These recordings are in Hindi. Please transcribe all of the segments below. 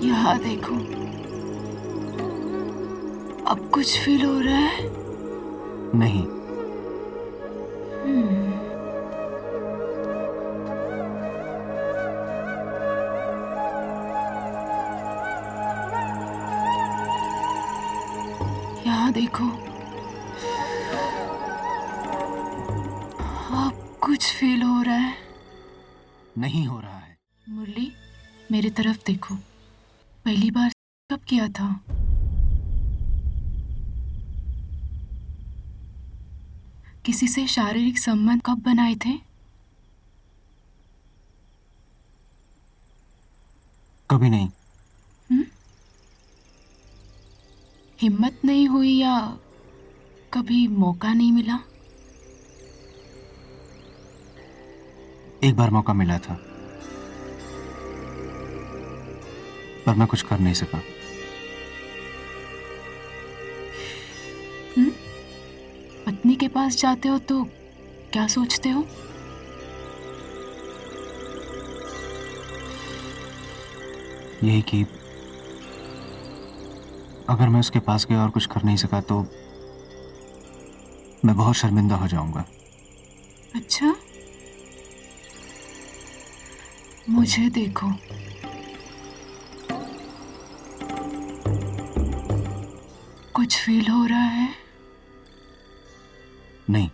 यहाँ देखो, अब कुछ फील हो रहा है? नहीं। यहाँ देखो, अब कुछ फील हो रहा है? नहीं हो रहा है। मुरली, मेरी तरफ देखो। पहली बार कब किया था? किसी से शारीरिक संबंध कब बनाए थे? कभी नहीं। हिम्मत नहीं हुई या कभी मौका नहीं मिला? एक बार मौका मिला था, पर मैं कुछ कर नहीं सका। पत्नी के पास जाते हो तो क्या सोचते हो? यही कि अगर मैं उसके पास गया और कुछ कर नहीं सका तो मैं बहुत शर्मिंदा हो जाऊंगा। अच्छा, मुझे देखो। कुछ फील हो रहा है? नहीं।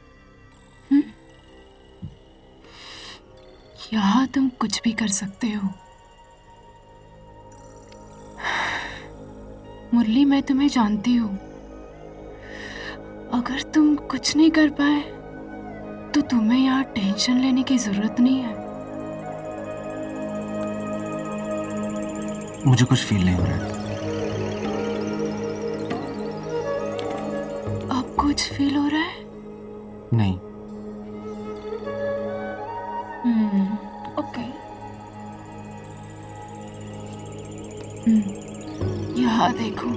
यहाँ तुम कुछ भी कर सकते हो। मुरली, मैं तुम्हें जानती हूँ। अगर तुम कुछ नहीं कर पाए तो तुम्हें यहाँ टेंशन लेने की जरूरत नहीं है। मुझे कुछ फील नहीं हो रहा है। अब कुछ फील हो रहा है? नहीं। ओके। यहाँ देखो,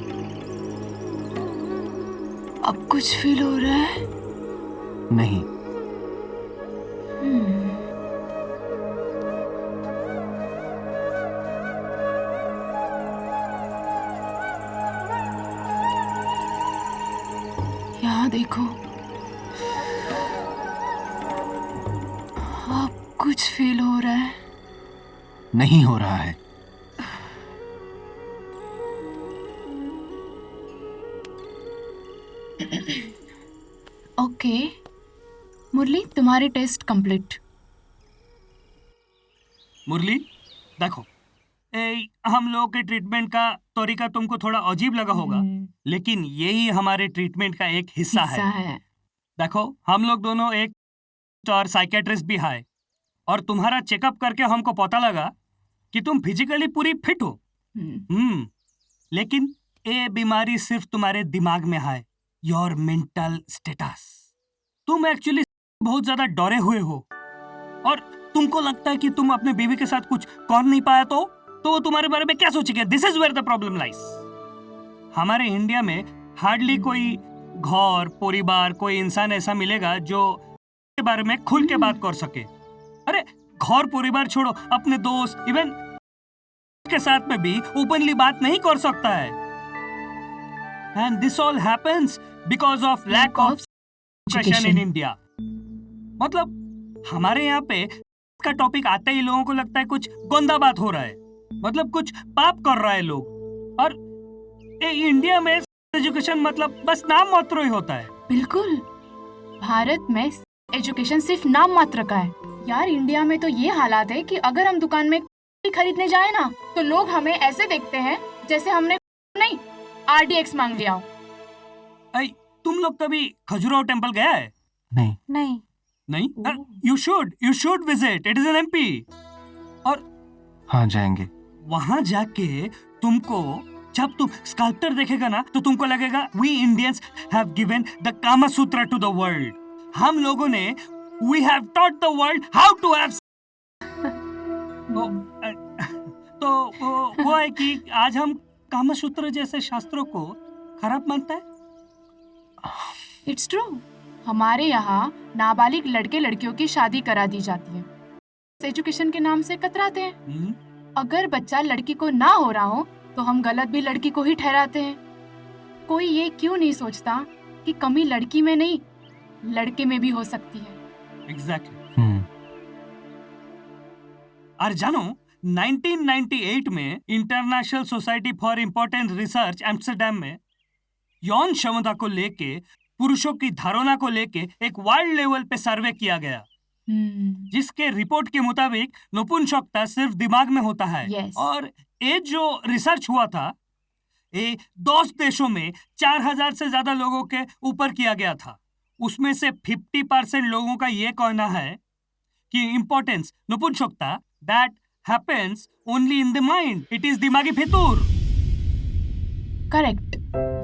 अब कुछ फील हो रहा है? नहीं। यहाँ देखो, अब कुछ फील हो रहा है? नहीं हो रहा है। ओके मुरली, तुम्हारी टेस्ट कंप्लीट। मुरली, देखो, हम लोग के ट्रीटमेंट का तरीका तुमको थोड़ा अजीब लगा होगा, लेकिन यही हमारे ट्रीटमेंट का एक हिस्सा है। देखो, हम लोग दोनों एक और साइकेट्रिस्ट भी है, और तुम्हारा चेकअप करके हमको पता लगा कि तुम फिजिकली पूरी फिट हो। लेकिन ये बीमारी सिर्फ तुम्हारे दिमाग में है, योर मेंटल स्टेटस। तुम एक्चुअली बहुत ज्यादा डरे हुए हो, और तुमको लगता है कि तुम अपने बीवी के साथ कुछ कर नहीं पाया तो वो तुम्हारे बारे में क्या सोचेंगे। This is where the problem lies. हमारे इंडिया में हार्डली कोई घर परिवार, कोई इंसान ऐसा मिलेगा जो के बारे में खुल के बात कर सके। अरे घर परिवार छोड़ो, अपने दोस्त, इवन के साथ में भी ओपनली बात नहीं कर सकता है। And this all happens because of lack of education in India. मतलब हमारे यहाँ पे का टॉपिक आते ही लोगों को लगता है कुछ गंदा बात हो रहा है, मतलब कुछ पाप कर रहा है लोग। और इंडिया में एजुकेशन मतलब बस नाम मात्र ही होता है। बिल्कुल, भारत में एजुकेशन सिर्फ नाम मात्र का है। यार, इंडिया में तो ये हालात है कि अगर हम दुकान में खरीदने जाए ना तो लोग हमें ऐसे देखते हैं जैसे हमने नहीं RDX मांग लिया हो। तुम लोग कभी खजुराहो टेम्पल गया है? नहीं। नहीं। नहीं? You should visit, it is an MP। और हाँ, जाएंगे। वहां जाके तुमको, जब तुम स्कल्पचर देखेगा ना तो तुमको लगेगा we Indians have given the Kama Sutra to the world. हम लोगों ने we have taught the world how to have. तो वो है कि आज हम कामा सूत्र जैसे शास्त्रों को खराब मानता है। It's true. हमारे यहाँ नाबालिग लड़के लड़कियों की शादी करा दी जाती है। एजुकेशन के नाम से कतराते हैं। अगर बच्चा लड़की को ना हो रहा हो तो हम गलत भी लड़की को ही ठहराते हैं। कोई ये क्यों नहीं सोचता कि कमी लड़की में नहीं, लड़के में भी हो सकती है। एग्जैक्टली। हम्म, और जानो 1998 में international society for important research Amsterdam में यौन क्षमता को लेके, पुरुषों की धारणा को लेके एक वर्ल्ड लेवल पे सर्वे किया गया, जिसके रिपोर्ट के मुताबिक नपुंसकता सिर्फ दिमाग में होता है। Yes. और ये जो रिसर्च हुआ था, ये 10 देशों में 4000 से ज्यादा लोगों के ऊपर किया गया था। उसमें से 50% लोगों का ये कहना है कि इम्पोर्टेंस नपुंसकता that happens only in the mind, it is दिमागी फितूर। करेक्ट,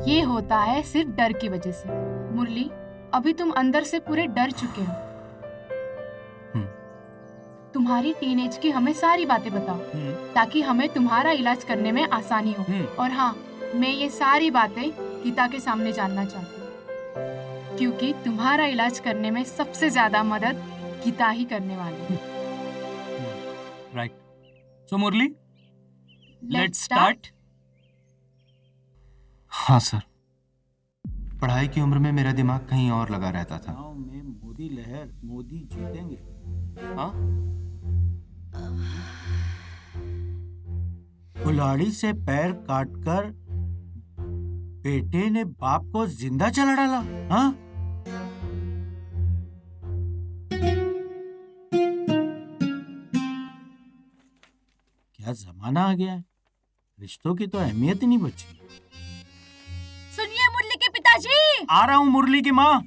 ये होता है सिर्फ डर की वजह से। मुरली, अभी तुम अंदर से पूरे डर चुके हो। तुम्हारी टीनेज की हमें सारी बातें बताओ, ताकि हमें तुम्हारा इलाज करने में आसानी हो। और हाँ, मैं ये सारी बातें गीता के सामने जानना चाहती हूँ, क्योंकि तुम्हारा इलाज करने में सबसे ज्यादा मदद गीता ही करने वाली है। Right. So Murali, let's start. हाँ सर, पढ़ाई की उम्र में मेरा दिमाग कहीं और लगा रहता था। गांव में मोदी लहर, मोदी जीतेंगे। हाँ? कुल्हाड़ी से पैर काटकर बेटे ने बाप को जिंदा जला डाला। हाँ? क्या जमाना आ गया है, रिश्तों की तो अहमियत ही नहीं बची। सुनिए मुरली के पिताजी। आ रहा हूँ मुरली की माँ।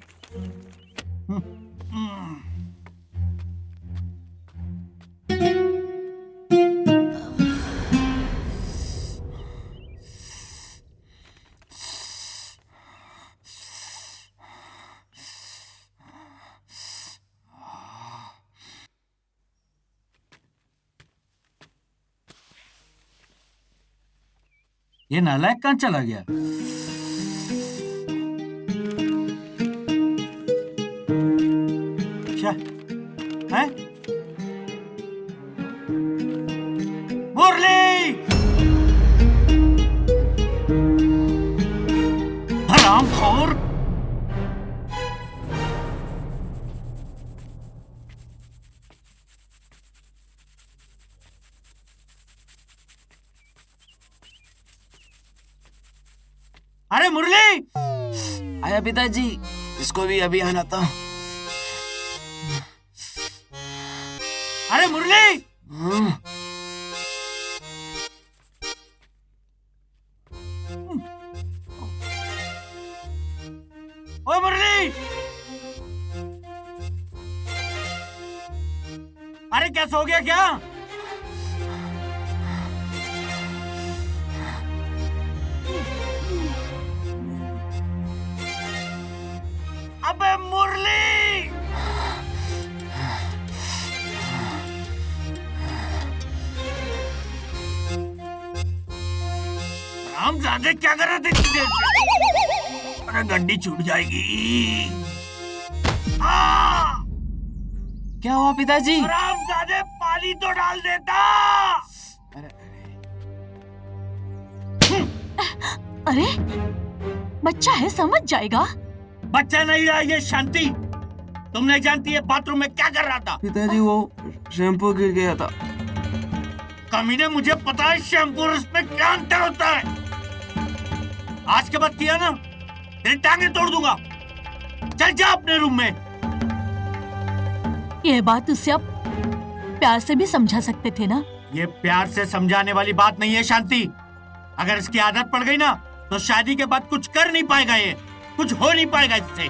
ये नालायक कहाँ चला गया? क्या है? मुरली! हरामखोर! अरे मुरली! आया पिताजी, इसको भी अभी आना था। अरे मुरली! ओए मुरली! अरे क्या सो गया क्या? अबे मुरली! रामजादे क्या कर रहे थे इतनी देर से? अरे गड्डी छूट जाएगी। क्या हुआ पिताजी? रामजादे पानी तो डाल देता। अरे बच्चा है, समझ जाएगा। बच्चा नहीं रहा ये शांति। तुम नहीं जानती है बाथरूम में क्या कर रहा था? पिताजी वो शैम्पू गिर गया था। कमीने, मुझे पता है शैम्पू और उसमें क्या अंतर होता है। आज के बाद किया ना, तेरी टांगे तोड़ दूंगा। चल जा अपने रूम में। ये बात उससे आप प्यार से भी समझा सकते थे ना। ये प्यार से समझाने वाली बात नहीं है शांति। अगर इसकी आदत पड़ गई ना, तो शादी के बाद कुछ कर नहीं पाएगा, ये कुछ हो नहीं पाएगा इससे।